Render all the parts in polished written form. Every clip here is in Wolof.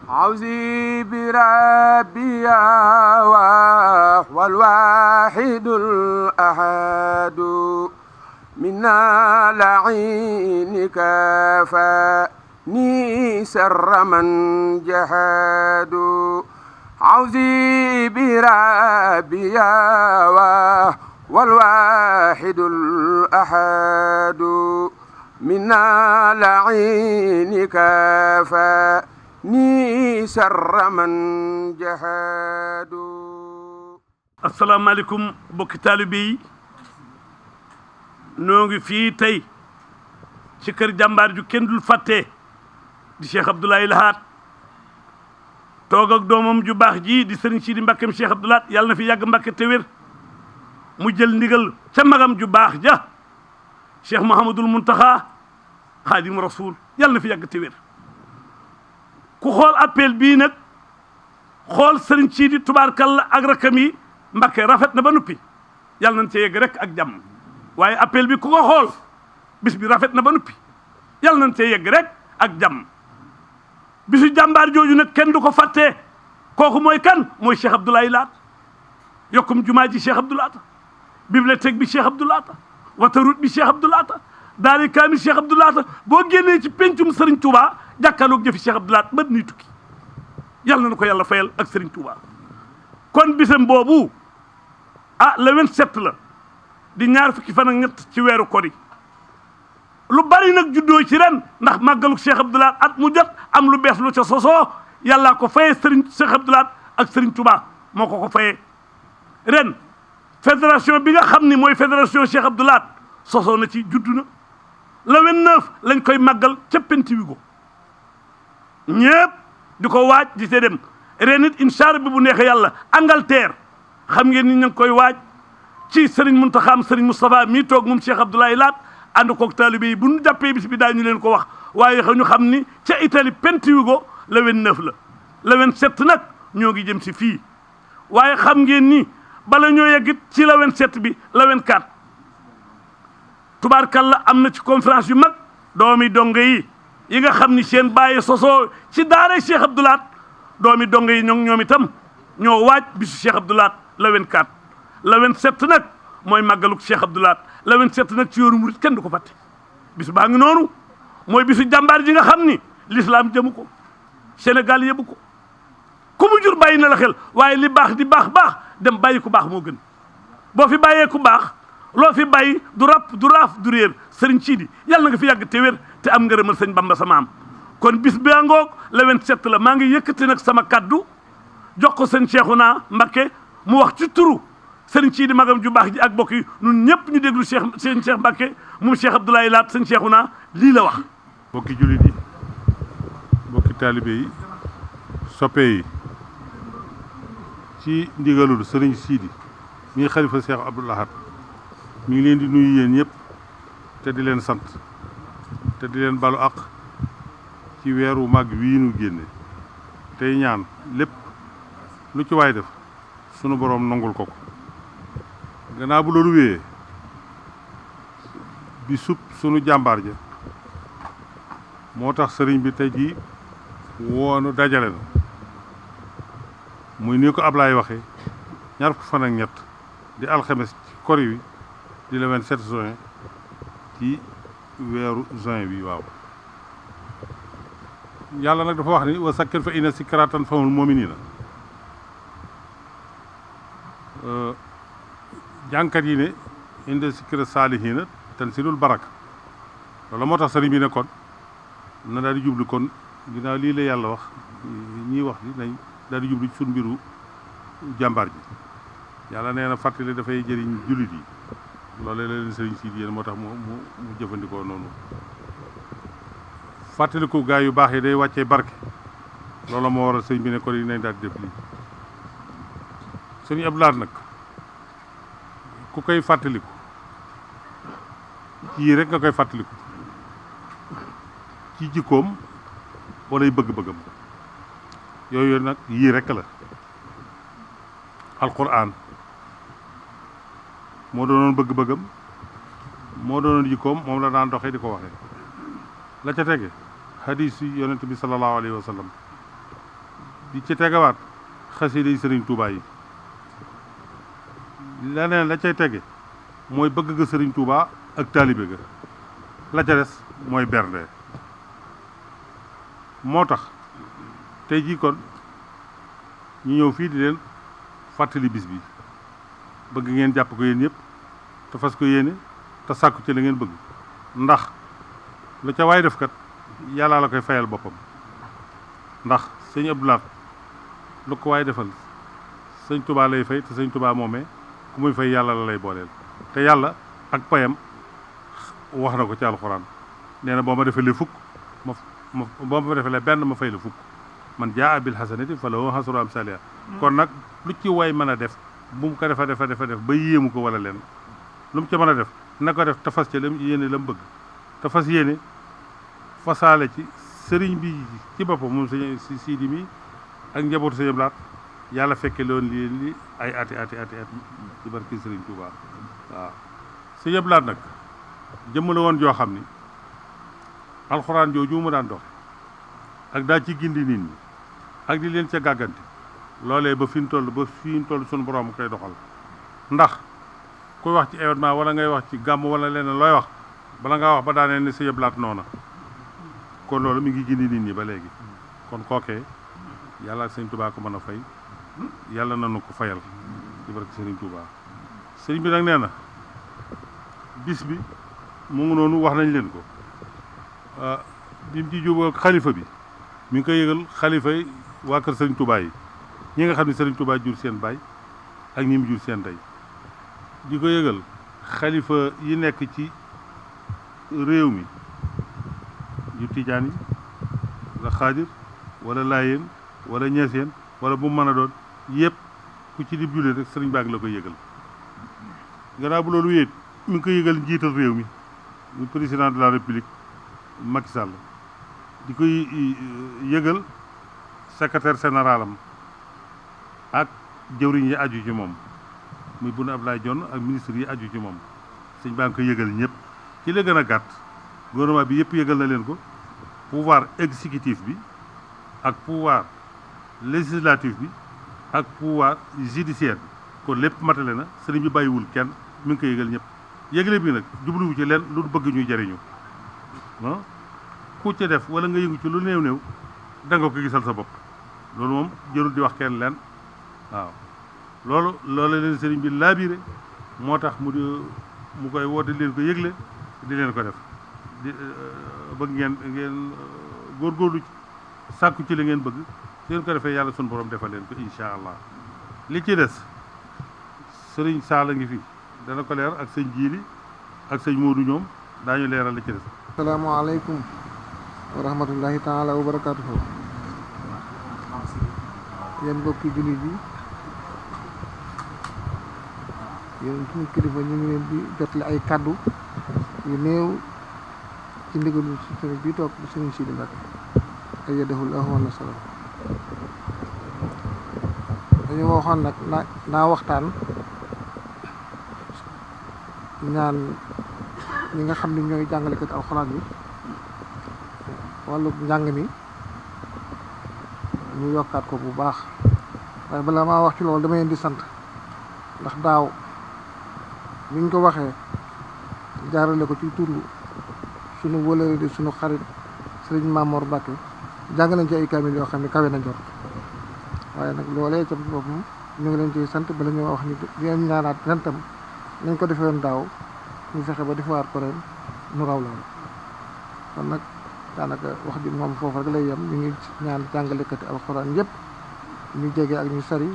عوزي بربي والواحد الأحد منا لعينك فاني سر من جحد عوزي بربي والواحد الأحد منا لعينك فاني سر من جحد. asalaamaaleykum bokki taalibe yi noo ngi fii tey ci kër jàmbaar ju kenn dul fàtte di Cheikh Abdoulaye Lahat toog ak doomam ju baax ji di Serigne Sidi Mbakkeem Cheikh Abdou Lahat yàlla na fi yàgg Mbakke te wér mu jël ndigal ca magam ju baax ja Cheikh Mouhamadul Muntaxa Xaadim Rasul yàlla na fi yàgg te wér ku xool appel bii nag xool Serigne Sidi tubaarkalla ak rakam yi Mbakke rafet na ba noppi yàlla nañ cee yegg rek ak jàmm waaye appel bi ku ko xool bis bi rafet na ba noppi yàlla nañ cee yegg rek ak jàmm bisu jàmbaar jooju nag kenn du ko fàttee kooku mooy kan mooy Cheikh Abdoulaye Lahat yokkum jumaa ji Cheikh Abdou Lahat bibliothèque bi Cheikh Abdou Lahat wataroute bi Cheikh Abdou Lahat daari kaamil Cheikh Abdou Lahat boo génnee ci pencum Serigne Touba jàkkaarloog jëfi Cheikh Abdou Lahat ba nuy tukki yàlla na ko yàlla fayal ak Serigne Touba kon bisam boobu le 27 la di ñaar fukki fan ak ñett ci weeru kori lu bari nag juddoo ci ren ndax màggalu Cheikh Abdou Lahat at mu jot am lu bees lu ca sosoo yàllaa ko fayee Serigne Cheikh Abdou Lahat ak Serigne Touba moo ko fayee ren fédération bi nga xam ni mooy fédération Cheikh Abdou Lahat sosoo na ci juddu na le 29 lañ koy màggal ca Pentiwigo ñëpp di ko waaj di te dem ren it incha allah bi bu neexee yàlla Angleterre xam ngeen ni ñu ngi koy waaj ci Serigne Mountakha Serigne Moustapha mii toog moom Cheikh Abdoulaye Lahat ànd koog taalibe yi bu ñu jàppee bis bi daañu leen ko wax waaye ñu xam ni ca Italie Pentiwigo le 29 la le 27 nag ñoo ngi jëm si fii waaye xam ngeen ni bala ñoo yeggit ci le 27 bi le 24 tubaarkalla am na ci conférence yu mag doomi donge yi nga xam ni seen bàyyi sosoo ci daara Cheikh Abdou Lahat doomi donge yi ñoom itam ñoo waaj bisu Cheikh Abdou Lahat le 24 le 27 nag mooy màggaluk Cheikh Abdou Lahat le 27 nag ci yoonu murit kenn du ko fàtte bisu baa ngi noonu mooy bisu jàmbaar ji nga xam ni l'islam jëmu ko Sénégal yëbu ko ku mu jur bàyyi na la xel waaye li baax di baax dem bàyyi ku baax moo gën boo fi bàyyee ku baax loo fi bàyyi du rap du raaf du réer Serigne Sidi yàlla na nga fi yàgg te wér te am ngërëmal sëñ Bamba sama am kon bis bi ngoog le 27 la maa ngi yëkkati nag sama kaddu jox ko sëñ Cheikhouna Mbacké mu wax ci turu Serigne Sidi magam ju baax ji ak bokk yi ñun ñëpp ñu déglu Cheikh Mbacké moom Cheikh Abdoulaye Lahat sëñ Cheikhouna lii la wax. bokki jullit yi bokki taalibe yi soppe yi ci ndigalul Serigne Sidi mi xalifa Cheikh Abdou Lahat mi ngi leen di nuyu yéen ñëpp te di leen sant te di leen balu àq ci weeru màgg wii nu génne tey ñaan lépp lu ci waay def sunu boroom nangul ko gannaaw bu loolu wéyee bi sunu jàmbaar ja moo tax sëriñ bi tey jii woonu dajale na muy ni ko Ablaye waxee ñaar fukki fan ak ñett di alxames ci kori wi di le 27 juin ci weeru juin bi waaw yàlla nag dafa wax ni wa sakkir fa inna zikraa tanfa'ul mu'miniina jànkat yi ne inda zikri saalihiina tanzilul baraka loolu moo tax sëriñ bi ne kon na daal di jublu kon ginnaaw lii la yàlla wax ñii wax li nañ daal di jublu ci suñ mbiru jàmbaar ji yàlla nee na fàttali dafay jëriñ jullit yi loolu la leen sëriñ si yéen moo tax mu jëfandikoo noonu fàttaliku gaa yu baax yi day wàccee barke loolu moo waral sëriñ bi ne kon yi nañ daal di def lii sëriñ Abdou Lahat nag ku koy fàttaliku yii rek nga koy fàttaliku ci jikkoom wala bëgg-bëggam yooyu nag yii rek la alquran moo doonoon bëgg-bëggam moo doonoon jikkoom moom la daan doxee di ko waxee la ca tege hadis yi yonent bi sallallahu alayhi wa sallam di ci tegawaat xasida yi sëriñ Touba yi leneen la cay tege mooy bëgg ga sëriñ Touba ak taalibe ga la ca des mooy bernde moo tax tey jii kon ñu ñëw fii di leen fàttali bis bi bëgg ngeen jàpp ko yéen ñëpp te fas ko yéene te sàkku ci la ngeen bëgg ndax lu ca waay def kat yàlla la koy fayal boppam ndax sëñ Abdou Lahad lu ko waay defal sëñ Touba lay fay te sëñ Touba moomee ku muy fay yàlla la lay booleel te yàlla ak payam wax na ko ci alxuraan nee na boo ma defalee fukk boo ma defalee benn ma fay la fukk man jaa bil hasanati falahu hasru amsaliha kon nag lu ci way mën a def bu mu ko defa def ba yéemu ko wala leen lu mu ca mën a def na ko def te fas ca lam yéene la mu bëgg te fas yéene fasaale ci sëriñ bi ci boppam moom sëñ Sidi mi ak njabootu sëñ Abdou Lahad yàlla fekke loon li ay ati ci barki sëriñ Touba waaw sëñ Abdou Lahad nag jëmm la woon joo xam ni alxuraan jooju mu daan doxe ak daa ci gindi nit ñi ak di leen ca gàgganti loolee ba fi ñu toll suñu borom koy doxal ndax kuy wax ci événement wala ngay wax ci gàmm wala leneen looy wax bala ngaa wax ba daanee ne sëñ Abdou Lahad noona kon loolu mi ngi gindi nit ñi ba léegi kon kookee yàlla ak sëñ Touba ko mën a fay yàlla nanu ko fayal ci barke sëriñ Touba sëriñ bi nag nee na bis bi mu ngi noonu wax nañ leen ko bi mu ci jubóo xalifa bi mi ngi koy yëgal xalifa yi waa kër sëriñ Touba yi ñi nga xam ne sëriñ Touba jur seen baay ak ñi mu jur seen ndey di ko yëgal xalifa yi nekk ci réew mi yu tijaan yi wala xaadir wala laayeen wala ñeeseen wala bu mu mën a doon yëpp ku ci di jullit rek sëriñ baa ngi la koy yëgal gannaaw bu loolu yéet mi ngi koy yëgal njiital réew mi muy président de la république Macky Sall di koy yëgal secrétaire général am ak jëwriñ yi aju ci moom muy Boun Abdallah Dionne ak ministre yi aju ci moom sëñ baa ngi koy yëgal ñëpp ci la gën a gàtt gouvernement bi yëpp yëgal na leen ko pouvoir exécutif bi ak pouvoir législatif bi ak pouvoir judiciaire bi kon lépp matale na sëriñ bi bàyyiwul kenn mi ngi koy yëgal ñëpp yëgle bi nag jubluwu ci leen lu bëgg ñuy jariñu ku ci def wala nga yëngu ci lu néew da nga ko gisal sa bopp loolu moom jërul di wax kenn leen waaw loolu leen sëriñ bi laabiré moo tax mu koy woote leen ko yëgle di leen ko def di bëgg ngeen góorgóorlu ci sàkku ci li ngeen bëgg su ngeen ko defee yàlla sunu borom defal leen ko incha allah li ci des sëriñ Saala ngi fi dana ko leer ak sëñ Jiili ak sëñ Moodu ñoom daañu leeral li ci des. asalaamaaleykum wa rahmatullahi taala wa barakaatuhu. yéen mbokki jullit yi yéen suñu kilifa ñu ngi leen di jotale ay kaddu yu néew ci ndigalu si sëriñ bi toog di sëriñ Sidi Mbacke ayyadahu llaahu wa nasara. dañu waxoon nag naa waxtaan ñaan ñi nga xam ne ñooy jàngalekat alxuraan bi wàllu njàng mi ñu yokkaat ko bu baax waaye balaa maa wax ci loolu dama leen di sant ndax daaw niñ ko waxee jaarale ko ci turu sunu wëlëre di sunu xarit sëriñ Mamor Mbacke jàng nañ ci ay kaamil yoo xam ne kawe na njort waaye nag loolee ca boppam ñu ngi leen ciy sant bala ñu wax ni leen ñaanaat ren tam nañ ko defee woon daaw ñu fexe ba defaat ko ren nu raw loolu kon nag daanaka wax ji moom foofu rek lay yem ñu ngi ñaan jàngalekati alxuraan yëpp ñu jege ak ñu sari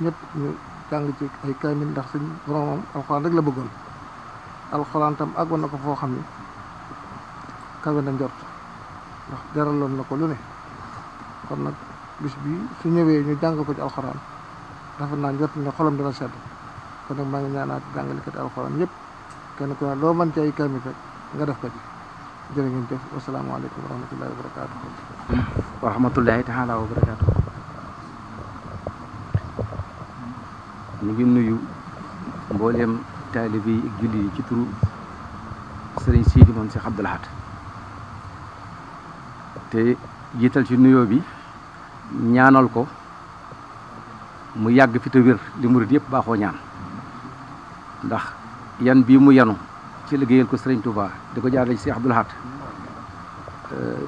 ñëpp ñu jàng ci ay kaamil ndax suñ boromam alxuraan rek la bëggoon alxuraan tam àggoon na ko foo xam ni kawe na njort ndax jaraloon na ko lu ne kon nag bis bi su ñëwee ñu jàng ko ci alxuraan dafa naa njort ne xolam dina sedd kon nag maa ngi ñaanaat jàngalekati alxuraan yëpp kenn ku ne loo mën ci ay kaamil rek nga def ko ci jërë ngeen jëf wasalaamaaleykum wa rahmatullahi wa barakaatu. wa rahmatullahi taala wa barakaatu. ñu ngi nuyu mbooleem taalibe yi ak julli yi ci turu sëriñ Sidi moom Cheikh Abdou Lahad te jiital ci nuyoo bi ñaanal ko mu yàgg fi te wér li murid yëpp baaxoo ñaan ndax yan bii mu yanu ci liggéeyal ko Sëriñ Touba di ko jaarale ci Cheikh Abdoul Ahad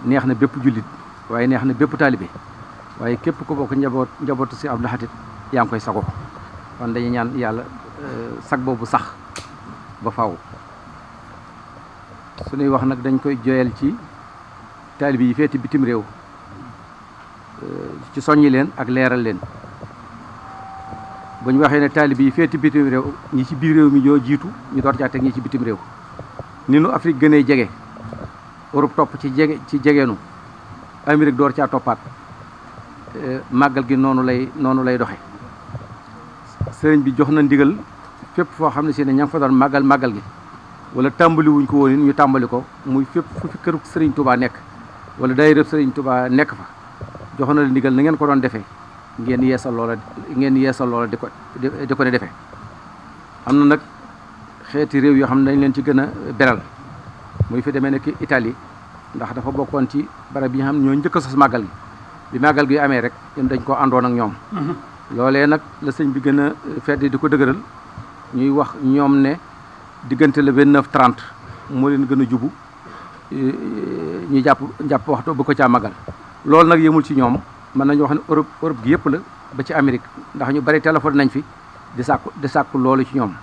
neex na bépp jullit waaye neex na bépp taalibe waaye képp ko bokk njabootu Cheikh Abdoul Ahad yaa ngi koy sago kon dañuy ñaan yàlla sag boobu sax ba faaw suñuy wax nag dañ koy joyal ci taalibe yi feeti bitim réew ci soññi leen ak leeral leen bu ñu waxee ne taalibe yi feeti bitim réew ñi ci biir réew mi ñoo jiitu ñu door caa teg ñi ci bitim réew ni nu Afrique gënee jege Europe topp ci jegeenu Amérique door caa toppaat màggal gi noonu lay doxe sëriñ bi jox na ndigal fépp foo xam ne si ne ña ngi fa doon màggal gi wala tàmbali wuñ ko woon ñu tàmbali ko muy fépp fu fi këru sëriñ Touba nekk wala daayira sëriñ Touba nekk fa jox na la ndigal na ngeen ko doon defee ngeen yeesal loola di ko ne defee am na nag xeeti réew yoo xam ne dañ leen ci gën a beral muy fi demee nekk Italie ndax dafa bokkoon ci barab yi nga xam ne ñoo njëkk a sos màggal gi bi màggal gi amee rek ñun dañ ko àndoon ak ñoom loolee nag la sëñ bi gën a fedd di ko dëgëral ñuy wax ñoom ne diggante le 29-30 moo leen gën a jubu ñu jàpp waxtu bu ko caa màggal loolu nag yemul ci ñoom mën nañu wax ne Europe gi yëpp la ba ci Amérique ndax ñu bari téléphone nañ fi di sàkku loolu ci ñoom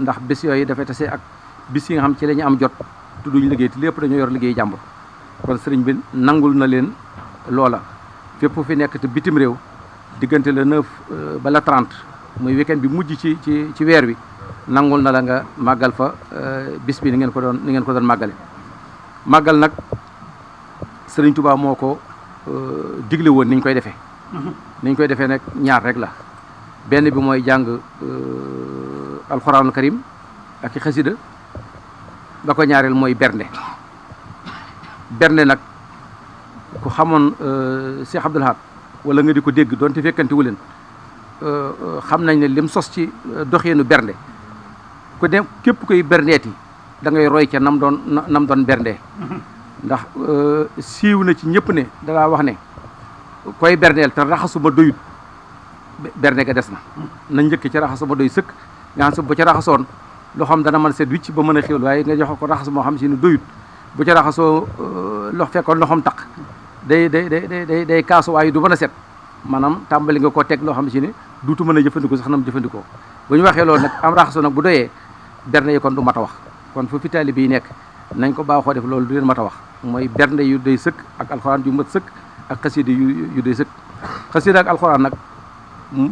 ndax bis yooyu dafay tase ak bis yi nga xam ci la ñu am jot tudduñu liggéey te lépp dañoo yor liggéey jàmbur kon sëriñ bi nangul na leen loola fépp fi nekk te bitim réew diggante le 9 ba la 30 muy weekend bi mujj ci weer wi nangul na la nga màggal fa bis bi ni ngeen ko doon màggale màggal nag sëriñ Touba moo ko digle woon niñ koy defee nag ñaar rek la benn bi mooy jàng alxuraanul karim ak i xasida ba ko ñaareel mooy bernde nag ku xamoon Cheikh Abdoul Ahad wala nga di ko dégg doonte fekkante wu leen xam nañ ne lim sos ci doxeenu bernde ku dem képp koy berndeeti da ngay roy ca nam doon berndee ndax siiw na ci ñëpp ne dangaa wax ne koy berndeel te raxasuma doyut bernde ga des na njëkk ci raxasuma doy sëkk nga xam bu ca raxasoon loo xam dana mën seet wicc ba mën a xiwal waaye nga jox ko raxas moo xam si ne doyut bu ca raxasoo fekkoon loxoom taq day kaasu waaye du mën a set maanaam tàmbali nga ko teg loo xam si ne duutu mën a jëfandikoo sax na mu jëfandikoo bu ñu waxee loolu nag am raxasoo nag bu doyee bernde yi kon du mat a wax kon fu fi taalibe yi nekk nañ ko baaxoo def loolu du leen mat a wax mooy bernde yu doy sëkk ak alxuraan yu mat sëkk ak xasida yu doy sëkk xasida ak alxuraan nag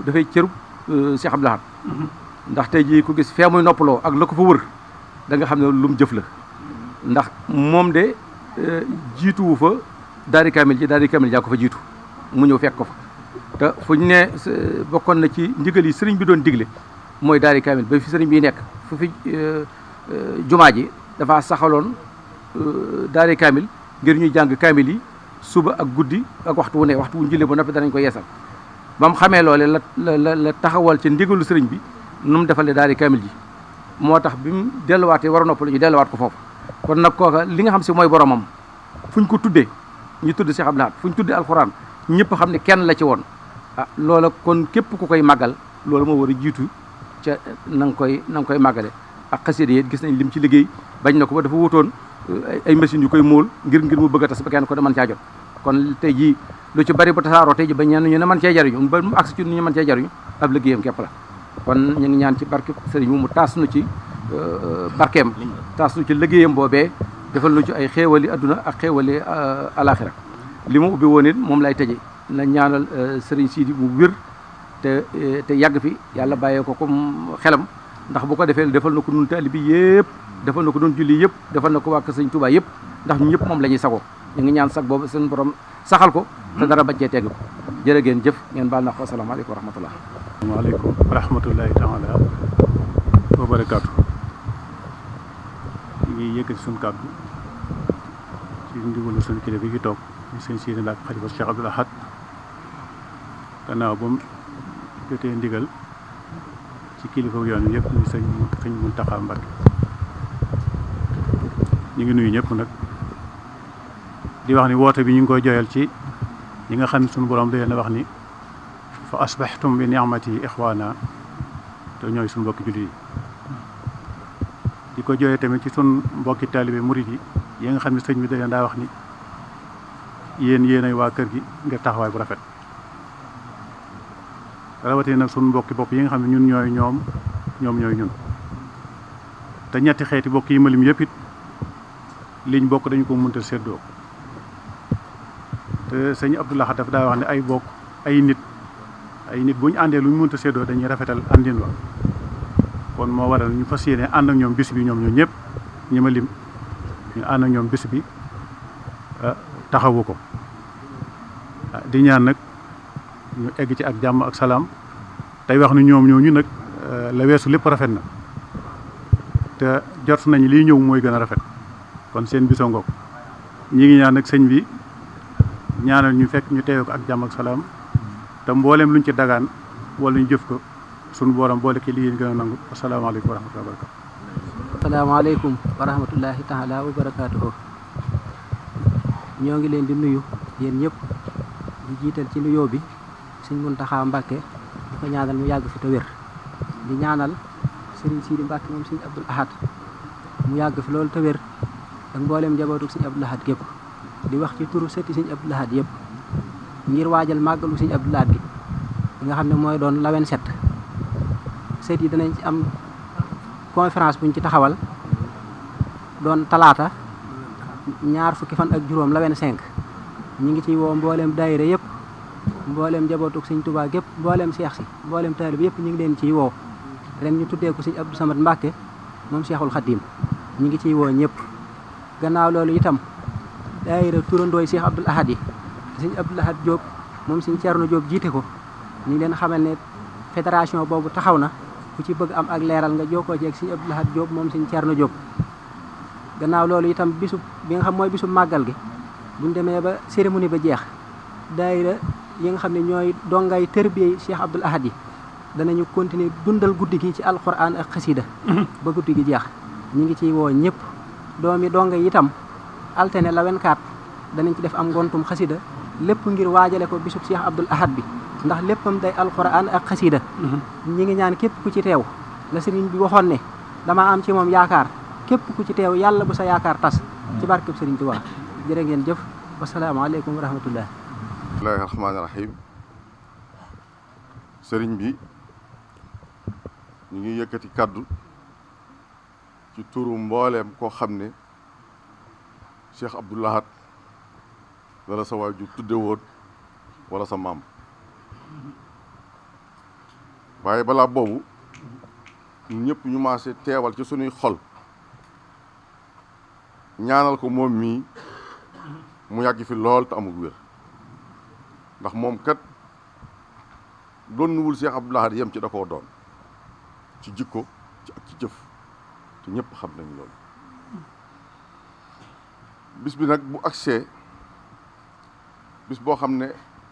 dafay cërub Cheikh Abdoul Ahad ndax tey jii ku gis fee muy noppaloo ak la ko fa wër da nga xam ne lu mu jëf la ndax moom de jiituwu fa daari kamil jaa ko fa jiitu mu ñëw fekk ko fa te fu ñu ne bokkoon na ci ndigal yi sëriñ bi doon digle mooy daari kamil ba fi sëriñ bi nekk fu fi jumaa ji dafa saxaloon daari kamil ngir ñuy jàng kamil yi suba ak guddi ak waxtu wu ne waxtu wu ñu jullee ba noppi danañ ko yeesal ba mu xamee loole la taxawal ci ndigalu sëriñ bi nu mu defalee daari kamil ji moo tax bi mu delluwaatee war a noppalu ñu delluwaat ko foofu kon nag kooka li nga xam si mooy boromam fu ñu ko tuddee ñu tudd Cheikh Abdoul Ahad fu ñu tuddee alxuraan ñëpp xam ne kenn la ci woon loola kon képp ku koy màggal loolu moo war a jiitu ca na nga koy màggale ak xasida yi gis nañ lim ci liggéey bañ na ko ba dafa wutoon ay machines yu koy móol ngir mu bëgg a tas ba kenn ko ne mën caa jot kon tey jii lu ci bari ba tasaaroo tey ji ba ñenn ñu ne mën cee jariñu ba mu agsi ci ñu mën cee jariñu ab liggéeyam képp la kon ñu ngi ñaan ci barke sëriñ mu taas nu ci barkeem taas nu ci liggéeyam boobee defal nu ci ay xéewali adduna ak xéewali alaxira li mu ubbi woon it moom lay tëje na ñaanal sëriñ Sidi mu wér te yàgg fi yàlla bàyyee ko comme xelam ndax bu ko defee defal na ko nun taalibe bi yëpp defal na ko nun julli yëpp defal na ko waa kër sëriñ Touba yëpp ndax ñu ñëpp moom la ñuy sagoo ñu ngi ñaan sag boobu seen borom saxal ko te dara bañ cee tegg ko jërë ngeen jëf ngeen baal na ko asalaamaaleykum wa rahmatullah waaleykum wa rahmatullahi taala wa barakaatu ñu ngi yëkkati suñu kàddu ci ndigalu suñu kilifa bi fi toog ñu sëñ Sidi Mbacke xalifa Cheikh Abdoul Ahad gannaaw ba mu jotee ndigal ci kilifa yoon wi yëpp ñu sëñ Mountakha Mbacke ñu ngi nuyu ñëpp nag di wax ni woote bi ñu ngi koy joyal ci ñi nga xam ne suñu borom da leen a wax ni fa asbaxtum bi ni'mati ixwaana te ñooy suñu mbokki jullit yi di ko jooyee tamit ci suñu mbokki taalibe murit yi nga xam ne sëñ bi da leen daa wax ni yéenay waa kër gi ngir taxawaay bu rafet rawatina nag suñu mbokki bopp yi nga xam ne ñun ñooy ñoom ñooy ñun te ñetti xeeti bokk yi malim yëpp it liñ bokk dañu ko mënta séddoo te sëñ Abdou Lahad daf daa wax ne ay bokk ay nit bu ñu àndee lu ñu mënta séddoo dañuy rafetal àndin wa kon moo waral ñu fas yéene ànd ak ñoom bis bi ñoom ñëpp ñi ma lim ñu ànd ak ñoom bis bi taxawu ko di ñaan nag ñu egg ci ak jàmm ak salaam tey wax ni ñoom ñooñu nag la weesu lépp rafet na te jot nañ lii ñëw mooy gën a rafet kon seen biso ngoog ñi ngi ñaan nag sëñ bi ñaanal ñu fekk ñu teewe ko ak jàmm ak salaam te mbooleem luñ ci dagaan wala ñu jëf ko suñu booram boole ki lii gën a nangu asalaamaaleykum wa rahmatullahi wa barakatu asalaamaaleykum wa rahmatullahi taala wa barakaatuhu ñoo ngi leen di nuyu yéen ñëpp di jiital ci nuyoo bi sëñ Muntaxa Mbàkke di ko ñaanal mu yàgg fi te wér di ñaanal sëriñ Sidi Mbàkke moom sëñ Abdul Ahad mu yàgg fi loolu te wér ak mbooleem njabootu sëñ Abdul Ahad gépp di wax ci turu sëti sëñ Abdul Ahad yëpp ngir waajal màggalu sëñ Abdul Ahad gi nga xam ne mooy doon la 27 sët yi danañ ci am conférence buñ ci taxawal doon talaata 2 fukki fan ak juróom la 25 ñi ngi ciy woo mbooleem daayira yëpp mbooleem njabootu sëñ Tuubaa gépp mbooleem seex si mbooleem taalib yëpp ñu ngi leen ciy woo ren ñu tuddee ko sëñ Abdou Samad Mbàkke moom Seexul Xadiim ñi ngi ciy woo ñëpp gannaaw loolu itam daayira turandooy Seex Abdul Ahad yi sëñ Abdul Ahad Diop moom sëñ Ceerno Diop jiite ko ñu ngi leen xamal ne fédération boobu taxaw na ku ci bëgg am ak leeral nga jokkoo ci ak sëñ Abdul Ahad Diop moom sëñ Ceerno Diop gannaaw loolu itam bisu bi nga xam mooy bisu màggal gi buñ demee ba cérémonie ba jeex daayira yi nga xam ne ñooy dongay tërbiye Cheikh Abdul Ahad yi danañu continuer dundal guddi gi ci alquran ak xasida ba guddi gi jeex ñi ngi ciy woo ñëpp doomi donga yi itam altine la 24 danañ ci def am ngontum xasida lépp ngir waajale ko bisub Cheikh Abdul Ahad bi ndax léppam day alquran ak xasida ñi ngi ñaan képp ku ci teew la sëriñ bi waxoon ne dama am ci moom yaakaar képp ku ci teew yàlla bu sa yaakaar tas ci barkeb sëriñ Tuubaa jërë ngeen jëf wasalaamaaleykum wa rahmatullah bismillahi rahmaani rahim sëriñ bi ñu ngi yëkkati kàddu ci turu mbooleem koo xam ne Cheikh Abdou Lahad wala sa waajur tudde woon wala sa maam waaye balaa boobu ñun ñëpp ñu maase teewal ci sunuy xol ñaanal ko moom mii mu yàgg fi lool te amul wér ndax moom kat donnuwul Cheikh Abdou Lahad yem ci da koo doon ci jikko ci ak ci jëf te ñëpp xam nañ loolu bis bi nag bu agsee bis boo xam ne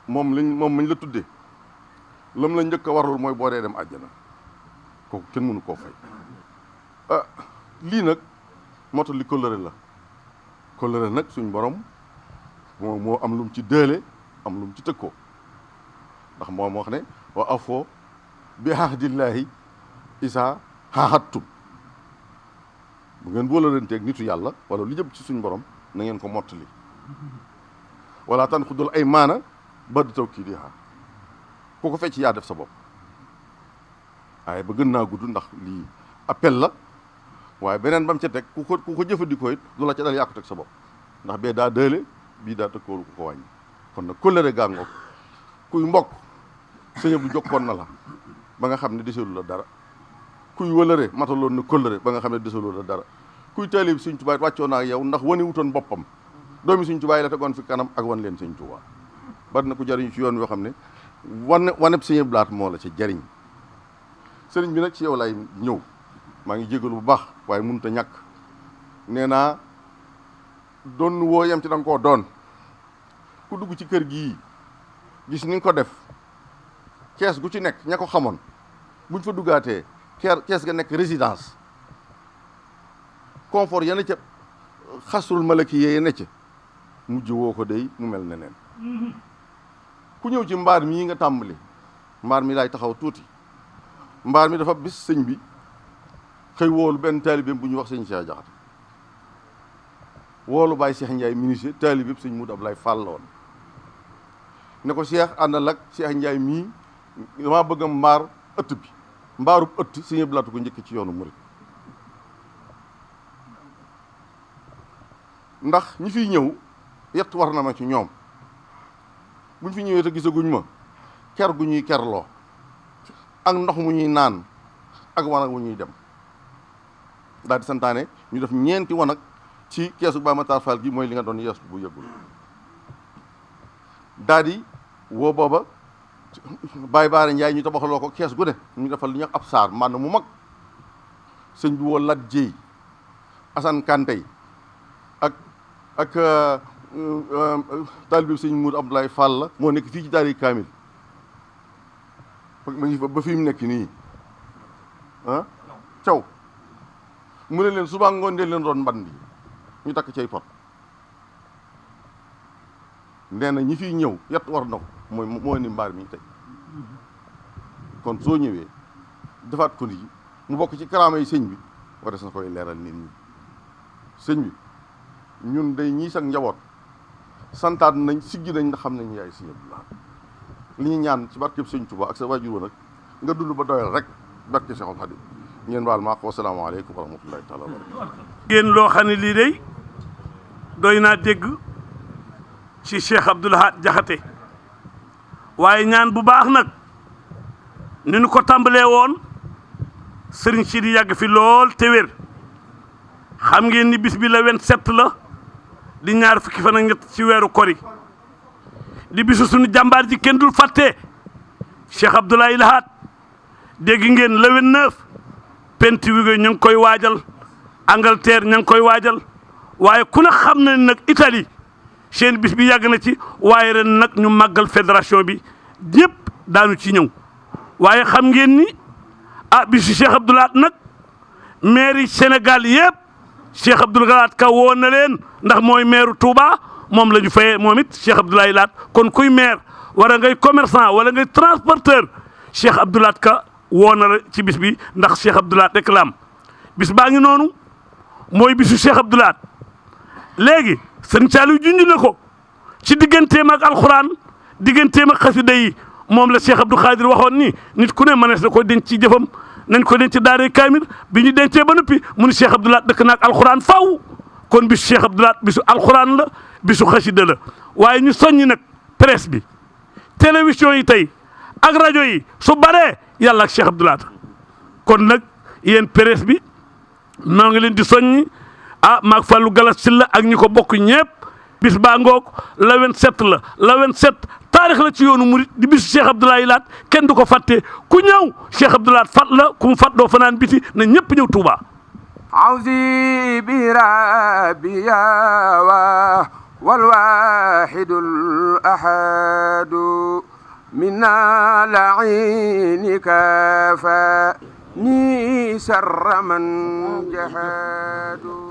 moom mañ la tuddee lam la njëkk a warul mooy boo dee dem àjjana kooku kenn mënu koo fay lii nag moo tax li kóllëre la kóllëre nag suñ borom moo am lum ci dëele am lum ci tëkkoo ndax moom wax ne wa afoo bi ahdillahi isa hahattum bu ngeen bóolalanteeg nitu yàlla wala lu jëm ci suñ borom na ngeen ko mottali wala tan xuddul ay maana ba du taw kii di xaar ku ko fecc yaa def sa bopp waaye ba gën naa gudd ndax lii appel la waaye beneen bam ca teg ku ko jëfandikoo it du la ca dal yaa ko teg sa bopp ndax bee daa dëele bii daa tëkkoolu ku ko wàññi kon nag kóllëre gàngoog kuy mbokk sëñ bu jokkoon na la ba nga xam ne deseelu la dara kuy wëlëre mataloon na kóllëre ba nga xam ne deseelu la dara kuy taalib Sëñ Tuubaa wàccoo naa ak yow ndax wane wutoon boppam doomi Sëñ Tuubaa yi la tegoon fi kanam ak wan leen Sëñ Tuubaa bari na ku jariñu ci yoon yoo xam ne waneb Sëñ Abdou Lahad moo la ci jariñ sëriñ bi nag ci yow lay ñëw maa ngi jégalu bu baax waaye mënut a ñàkk nee naa doon woo yem ci da nga koo doon ku dugg ci kër gii gis ni nga ko def kees gu ci nekk ña ko xamoon buñ fa duggaatee kees ga nekk résidence confort yana ca xasrul malaki yee ne ca mujj woo ko day mu mel neneen ku ñëw ci mbaar mii nga tàmbali mbaar mi laay taxaw tuuti mbaar mi dafa bis sëñ bi xëy woolu benn taalibeem bu ñuy wax sëñ Cheikh Jaxate woolu Baye Cheikh Ndiaye ministre taalibeem sëñ Moudou Abdoulaye Fall la woon ne ko Cheikh àndal ak Cheikh Ndiaye mii damaa bëgg a mbaar ëtt bi mbaarub ëtt sëñ Abdou Lahad ko njëkk ci yoonu murit ndax ñi fiy ñëw yett war na ma ci ñoom buñ fi ñëwee te gisaguñ ma ker gu ñuy kerloo ak ndox mu ñuy naan ak wanag wu ñuy dem daal di santaane ñu def ñeenti wanag ci keesu Baye Matar Fall gi mooy li nga doon yees bu yëggul daal di woo booba Baye Baara Ndiaye ñu tabaxaloo ko kees gu ne ñu defal li ñuy wax ab saar maanaam mu mag sëñ bi woo Lat Jéy Assane Kanté ak taalibe bi sëñ Moudou Abdoulaye Fall la moo nekk fii ci daari kaamil ma ngi fa ba fi mu nekk nii ah caw mu ne leen suba ngoon dee leen doon mbandi ñu takk cay pot nee na ñi fiy ñëw yett war na ko moo ni mbaar mi tey kon soo ñëwee defaat ko nii mu bokk ci karaama yi sëñ bi war des na koy leeral nit ñi sëñ bi ñun day ñii sax njaboot santaat nañ siggi nañ ndax xam nañ yaay sëñ Abdou Lahad li ñu ñaan ci barkeb sëñ Tuubaa ak sa waajur wa nag nga dund ba doyal rek barke Seexul Xadiim ngeen baal maa ko wasalaamaaleykum wa rahmatullahi taala wa barakatu ngeen loo xam ne lii day doy naa dégg ci Cheikh Abdou Lahad Jaxate waaye ñaan bu baax nag ni ñu ko tàmbalee woon sëriñ si di yàgg fi lool te wér xam ngeen ni bis bi la 27 la di ñaar fukki fan ak ñett ci weeru kori di bisu suñu jàmbaar ji kenn dul fàtte Cheikh Abdoulaye Lahad dégg ngeen le 29 penti wi ñu ngi koy waajal Angleterre ñu ngi koy waajal waaye ku ne xam na nag Italie seen bis bi yàgg na ci waaye ren nag ñu màggal fédération bi ñëpp daanu ci ñëw waaye xam ngeen ni bisu Cheikh Abdou Lahad nag maire yi Sénégal yëpp Cheikh Abdou Lahad Ka woo na leen ndax mooy maire Touba moom la ñu fayee moom it Cheikh Abdoulaye Lahad kon kuy maire wala ngay commerçant wala ngay transporteur Cheikh Abdou Lahad Ka woo na la ci bis bi ndax Cheikh Abdou Lahad rek la am bis baa ngi noonu mooy bisu Cheikh Abdou Lahad léegi sëñ Saliou junj na ko ci digganteem ak alxuraan digganteem ak xasida yi moom la Cheikh Abdou Khadir waxoon ni nit ku ne mënees na ko denc ci jëfam nañ ko denc daaree kaamil bi ñu dencee ba noppi mu ni Cheikh Abdou Lahad dëkk naag alxuraan faw kon bisu Cheikh Abdou Lahad bisu alxuraan la bisu xasida la waaye ñu soññi nag presse bi télévision yi tey ak rajo yi su baree yàlla ak Cheikh Abdou Lahad kon nag yéen presse bi noo ngi leen di soññi maag Fallou Galas Sylla ak ñi ko bokk ñëpp bis baa ngoog la 27 la la 27 taarix la ci yoonu murit di bisu Cheikh Abdoulaye Lahad kenn du ko fàtte ku ñëw Cheikh Abdou Lahad fat la ku mu fat doo fanaan biti na ñëpp ñëw Touba awsi bi rabbiya wal wahidul ahadu minna la'inika fa ni sarra man jahadu